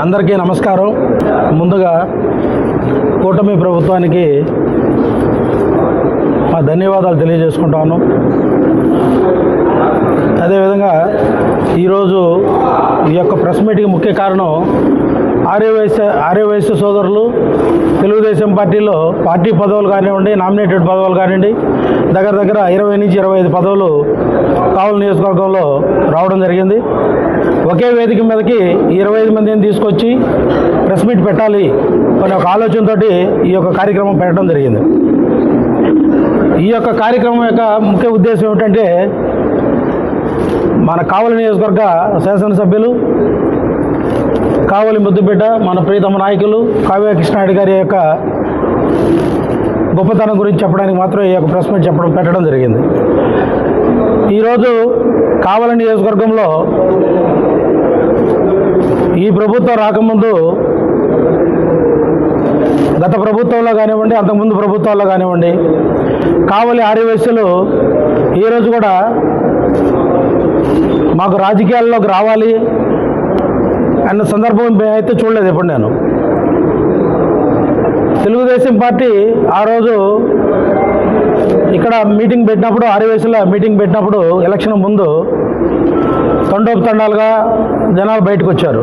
అందరికీ నమస్కారం. ముందుగా కూటమి ప్రభుత్వానికి మా ధన్యవాదాలు తెలియజేసుకుంటాను. అదేవిధంగా ఈరోజు ఈ యొక్క ప్రెస్ మీటింగ్ ముఖ్య కారణం ఆర్యవైశ్య సోదరులు తెలుగుదేశం పార్టీలో పార్టీ పదవులు కానివ్వండి, నామినేటెడ్ పదవులు కానివ్వండి, దగ్గర 20 నుంచి 25 పదవులు కావలి నియోజకవర్గంలో రావడం జరిగింది. ఒకే వేదిక మీదకి 25 మందిని తీసుకొచ్చి ప్రెస్ మీట్ పెట్టాలి అనే ఒక ఆలోచనతో ఈ యొక్క కార్యక్రమం పెట్టడం జరిగింది. ఈ యొక్క కార్యక్రమం యొక్క ముఖ్య ఉద్దేశం ఏమిటంటే, మన కావలి నియోజకవర్గ శాసనసభ్యులు కావలి ముద్దుబిడ్డ మన ప్రీతమ నాయకులు కావ్య కృష్ణారెడ్డి గారి యొక్క గొప్పతనం గురించి చెప్పడానికి మాత్రం ఈ యొక్క ప్రెస్ మీట్ పెట్టడం జరిగింది. ఈరోజు కావలి నియోజకవర్గంలో ఈ ప్రభుత్వం రాకముందు గత ప్రభుత్వంలో కానివ్వండి, అంతకుముందు ప్రభుత్వాల్లో కానివ్వండి, కావలి ఆర్యవైశ్యులు ఈరోజు కూడా మాకు రాజకీయాల్లోకి రావాలి అన్న సందర్భం అయితే చూడలేదు ఎప్పుడు. నేను తెలుగుదేశం పార్టీ ఆ రోజు ఇక్కడ మీటింగ్ పెట్టినప్పుడు, ఆర్యవైశ్యుల మీటింగ్ పెట్టినప్పుడు ఎలక్షన్ ముందు తండోపతండాలుగా జనాలు బయటకు వచ్చారు.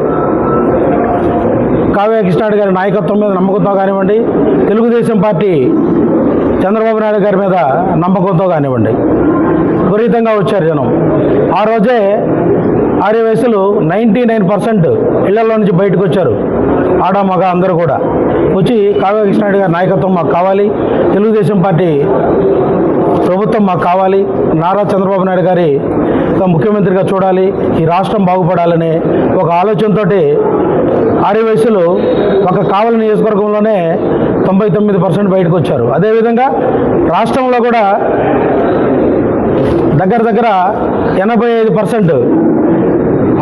కావ్య కృష్ణారెడ్డి గారి నాయకత్వం మీద నమ్మకంతో కానివ్వండి, తెలుగుదేశం పార్టీ చంద్రబాబు నాయుడు గారి మీద నమ్మకంతో కానివ్వండి విపరీతంగా వచ్చారు జనం. ఆ రోజే ఆర్యవైశ్యులు 99% ఇళ్లలో నుంచి బయటకు వచ్చారు. ఆడ మగ అందరూ కూడా వచ్చి కావ్య కృష్ణారెడ్డి గారి నాయకత్వం మాకు కావాలి, తెలుగుదేశం పార్టీ ప్రభుత్వం మాకు కావాలి, నారా చంద్రబాబు నాయుడు గారి ముఖ్యమంత్రిగా చూడాలి, ఈ రాష్ట్రం బాగుపడాలనే ఒక ఆలోచనతో ఆర్యవైశ్యులు ఒక కావలి నియోజకవర్గంలోనే 99% బయటకు వచ్చారు. అదేవిధంగా రాష్ట్రంలో కూడా దగ్గర 85%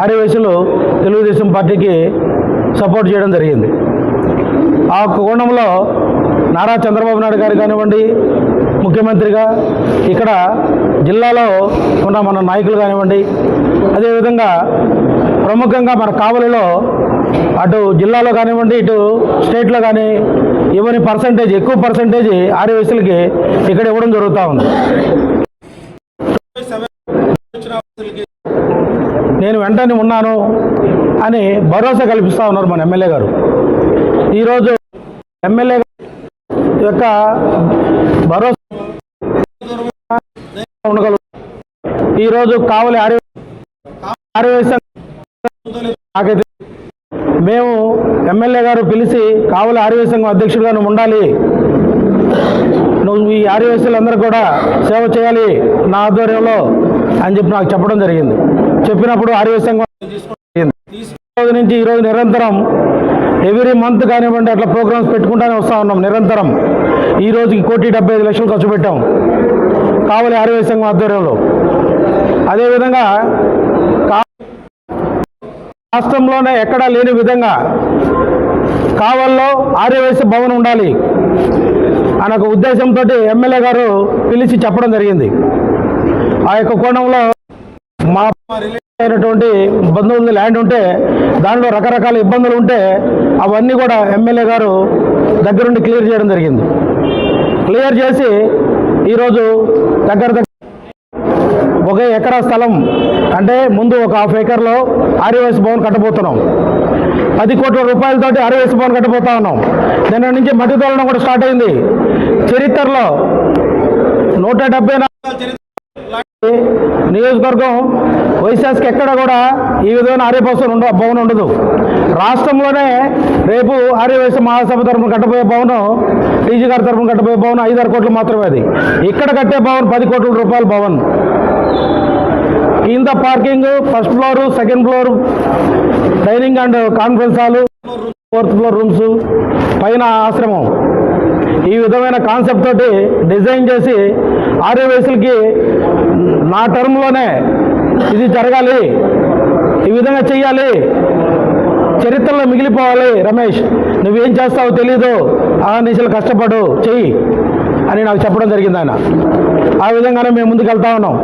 ఆర్యవైశ్యులు తెలుగుదేశం పార్టీకి సపోర్ట్ చేయడం జరిగింది. ఆ కోణంలో నారా చంద్రబాబు నాయుడు గారు కానివ్వండి, ముఖ్యమంత్రిగా ఇక్కడ జిల్లాలో ఉన్న మన నాయకులు కానివ్వండి, అదేవిధంగా ప్రముఖంగా మన కావలిలో అటు జిల్లాలో కానివ్వండి, ఇటు స్టేట్లో కానీ ఇవ్వని ఎక్కువ పర్సంటేజ్ ఆర్యవైశ్యులకి ఇక్కడ ఇవ్వడం జరుగుతూ ఉంది. నేను వెంటనే ఉన్నాను అని భరోసా కల్పిస్తూ ఉన్నారు మన ఎమ్మెల్యే గారు. ఈరోజు ఎమ్మెల్యే యొక్క భరోసా ఉండగలరు. ఈరోజు కావలి ఆర్యవైశ్య నాకైతే మేము ఎమ్మెల్యే గారు పిలిచి కావలి ఆర్యవైశ్య సంఘం అధ్యక్షుడిగా నువ్వు ఉండాలి, నువ్వు ఈ ఆర్యవైశ్యులందరూ కూడా సేవ చేయాలి నా ఆధ్వర్యంలో అని చెప్పి నాకు చెప్పడం జరిగింది. చెప్పినప్పుడు ఆర్యవైశ్య సంఘం తీసుకున్న నుంచి ఈరోజు నిరంతరం ఎవ్రీ మంత్ కానివ్వండి అట్లా ప్రోగ్రామ్స్ పెట్టుకుంటూనే వస్తూ ఉన్నాం నిరంతరం. ఈ రోజుకి 1,75,00,000 ఖర్చు పెట్టాం కావలి ఆర్యవైశ్య సంఘం ఆధ్వర్యంలో. అదేవిధంగా రాష్ట్రంలోనే ఎక్కడా లేని విధంగా కావల్లో ఆర్యవైశ్య భవన్ ఉండాలి అనే ఒక ఉద్దేశంతో ఎమ్మెల్యే గారు పిలిచి చెప్పడం జరిగింది. ఆ యొక్క కోణంలో మా అయినటువంటి బంధువుల ల్యాండ్ ఉంటే దానిలో రకరకాల ఇబ్బందులు ఉంటే అవన్నీ కూడా ఎమ్మెల్యే గారు దగ్గరుండి క్లియర్ చేయడం జరిగింది. క్లియర్ చేసి ఈరోజు దగ్గర 1 ఎకరా స్థలం అంటే ముందు ఒక 1/2 ఎకర్లో ఆర్యవైశ్య భవన్ కట్టబోతున్నాం. 10 కోట్ల రూపాయలతోటి ఆర్యవైశ్య భవన్ కట్టబోతా ఉన్నాం. నిన్న నుంచి మట్టి తోలడం కూడా స్టార్ట్ అయింది. చరిత్రలో 174 నియోజకవర్గం వైశాఖకి ఎక్కడ కూడా ఈ విధమైన ఆర్యవైశ్య భవన్ ఉండదు. రాష్ట్రంలోనే రేపు ఆర్యవైశ్య మహాసభ తరఫున కట్టబోయే భవనం, టీజీ గారి తరఫున కట్టబోయే భవనం 5-6 కోట్లు మాత్రమే. అది ఇక్కడ కట్టే భవన్ 10 కోట్ల రూపాయల భవన్. కింద parking, first floor, second floor dining and conference hall, 4th floor rooms, పైన ఆశ్రమం. ఈ విధమైన కాన్సెప్ట్ తోటి డిజైన్ చేసి ఆర్యవైశ్యులకి నా టర్మ్లోనే ఇది జరగాలి, ఈ విధంగా చెయ్యాలి, చరిత్రలో మిగిలిపోవాలి, రమేష్ నువ్వేం చేస్తావో తెలీదు, ఆ నిశలు కష్టపడు చెయ్యి అని నాకు చెప్పడం జరిగింది ఆయన. ఆ విధంగానే మేము ముందుకు వెళ్తా ఉన్నాం.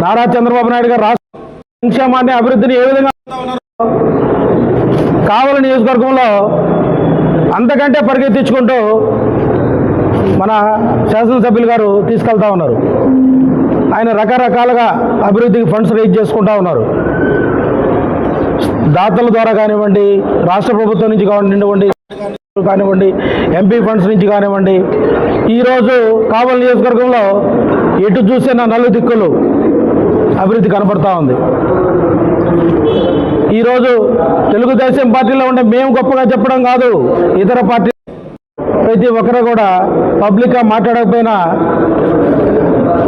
నారా చంద్రబాబు నాయుడు గారు రాష్ట్ర సంక్షేమాన్ని, అభివృద్ధిని ఏ విధంగా కావలి నియోజకవర్గంలో అంతకంటే పరిగెత్తించుకుంటూ మన శాసనసభ్యులు గారు తీసుకెళ్తా ఉన్నారు. ఆయన రకరకాలుగా అభివృద్ధికి ఫండ్స్ రేజ్ చేసుకుంటా ఉన్నారు. దాతల ద్వారా కానివ్వండి, రాష్ట్ర ప్రభుత్వం నుంచి కానివ్వండి, ఎంపీ ఫండ్స్ నుంచి కానివ్వండి, ఈరోజు కావలి నియోజకవర్గంలో ఎటు చూసినా నలు దిక్కులు అభివృద్ధి కనపడతా ఉంది. ఈరోజు తెలుగుదేశం పార్టీలో ఉండే మేము గొప్పగా చెప్పడం కాదు, ఇతర పార్టీ ప్రతి ఒక్కరు కూడా పబ్లిక్గా మాట్లాడకపోయినా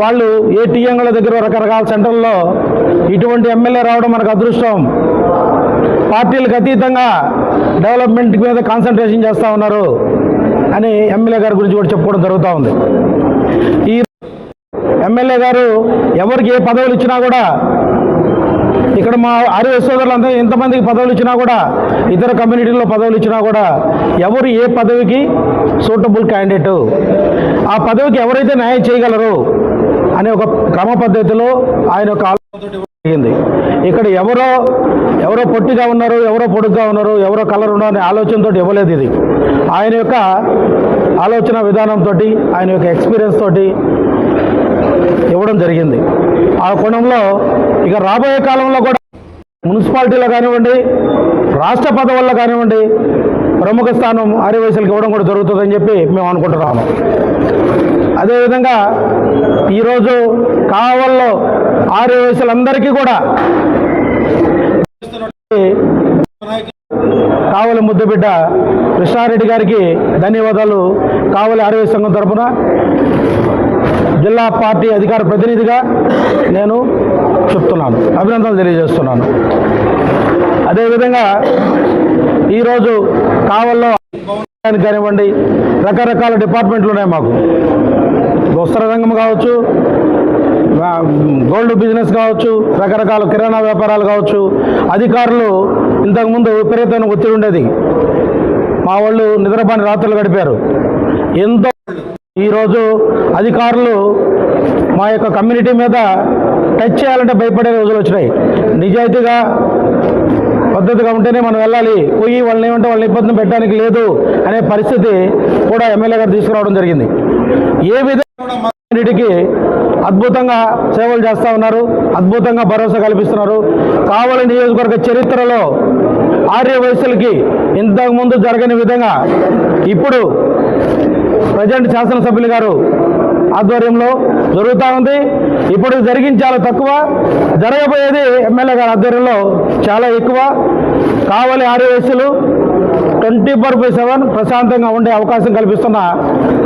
వాళ్ళు ఏ టీఎంల దగ్గర రకరకాల సెంటర్లో ఇటువంటి ఎమ్మెల్యే రావడం మనకు అదృష్టం. పార్టీలకు అతీతంగా డెవలప్మెంట్ మీద కాన్సన్ట్రేషన్ చేస్తూ ఉన్నారు అని ఎమ్మెల్యే గారి గురించి కూడా చెప్పుకోవడం జరుగుతూ ఉంది. ఈ ఎమ్మెల్యే గారు ఎవరికి ఏ పదవులు ఇచ్చినా కూడా, ఇక్కడ మా ఆర్య సోదరులంతా ఎంతమందికి పదవులు ఇచ్చినా కూడా, ఇతర కమ్యూనిటీల్లో పదవులు ఇచ్చినా కూడా ఎవరు ఏ పదవికి సూటబుల్ క్యాండిడేటు, ఆ పదవికి ఎవరైతే న్యాయం చేయగలరు అనే ఒక క్రమ పద్ధతిలో ఆయన ఒక ఆలోచనతో జరిగింది. ఇక్కడ ఎవరో పొట్టిగా ఉన్నారు, ఎవరో పొడుగ్గా ఉన్నారు, ఎవరో కలర్ ఉన్నారు అనే ఆలోచనతో ఇవ్వలేదు. ఇది ఆయన యొక్క ఆలోచన విధానంతో, ఆయన యొక్క ఎక్స్పీరియన్స్ తోటి ఇవ్వడం జరిగింది. ఆ కోణంలో ఇక రాబోయే కాలంలో కూడా మున్సిపాలిటీలో కానివ్వండి, రాష్ట్ర పదవుల్లో కానివ్వండి ప్రముఖ స్థానం ఆర్యవైశ్యులకు ఇవ్వడం కూడా జరుగుతుందని చెప్పి మేము అనుకుంటున్నాము. అదేవిధంగా ఈరోజు కావల్లో ఆర్యవైశ్యులందరికీ కూడా కావలి ముద్దుబిడ్డ కృష్ణారెడ్డి గారికి ధన్యవాదాలు కావలి ఆర్యవైశ్య సంఘం తరఫున జిల్లా పార్టీ అధికార ప్రతినిధిగా నేను చెప్తున్నాను, అభినందనలు తెలియజేస్తున్నాను. అదేవిధంగా ఈరోజు కావల్లో కానివ్వండి రకరకాల డిపార్ట్మెంట్లు ఉన్నాయి మాకు. వస్త్ర రంగం కావచ్చు, గోల్డ్ బిజినెస్ కావచ్చు, రకరకాల కిరాణా వ్యాపారాలు కావచ్చు. అధికారులు ఇంతకుముందు విపరీతమైన ఒత్తిడి ఉండేది, మా వాళ్ళు నిద్రపాని రాత్రులు గడిపారు. ఎంతో ఈరోజు అధికారులు మా యొక్క కమ్యూనిటీ మీద టచ్ చేయాలంటే భయపడే రోజులు వచ్చినాయి. నిజాయితీగా పద్ధతిగా ఉంటేనే మనం వెళ్ళాలి, పోయి వాళ్ళని ఏమంటే వాళ్ళని ఇబ్బంది పెట్టడానికి లేదు అనే పరిస్థితి కూడా ఎమ్మెల్యే గారు తీసుకురావడం జరిగింది. ఏ విధంగా మా కమ్యూనిటీకి అద్భుతంగా సేవలు చేస్తూ ఉన్నారు, అద్భుతంగా భరోసా కల్పిస్తున్నారు. కావలి నియోజకవర్గ చరిత్రలో ఆర్యవైశ్యులకి ఇంతకుముందు జరగని విధంగా ఇప్పుడు ప్రజెంట్ శాసనసభ్యులు గారు ఆధ్వర్యంలో జరుగుతూ ఉంది. ఇప్పుడు జరిగింది చాలా తక్కువ, జరగబోయేది ఎమ్మెల్యే గారి ఆధ్వర్యంలో చాలా ఎక్కువ. కావలి ఆర్యవైశ్యులు 24/7 ప్రశాంతంగా ఉండే అవకాశం కల్పిస్తున్న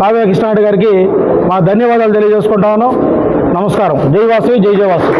కావ్య కృష్ణారెడ్డి గారికి మా ధన్యవాదాలు తెలియజేసుకుంటాను. నమస్కారం. జై వాసు, జై జయవాసు.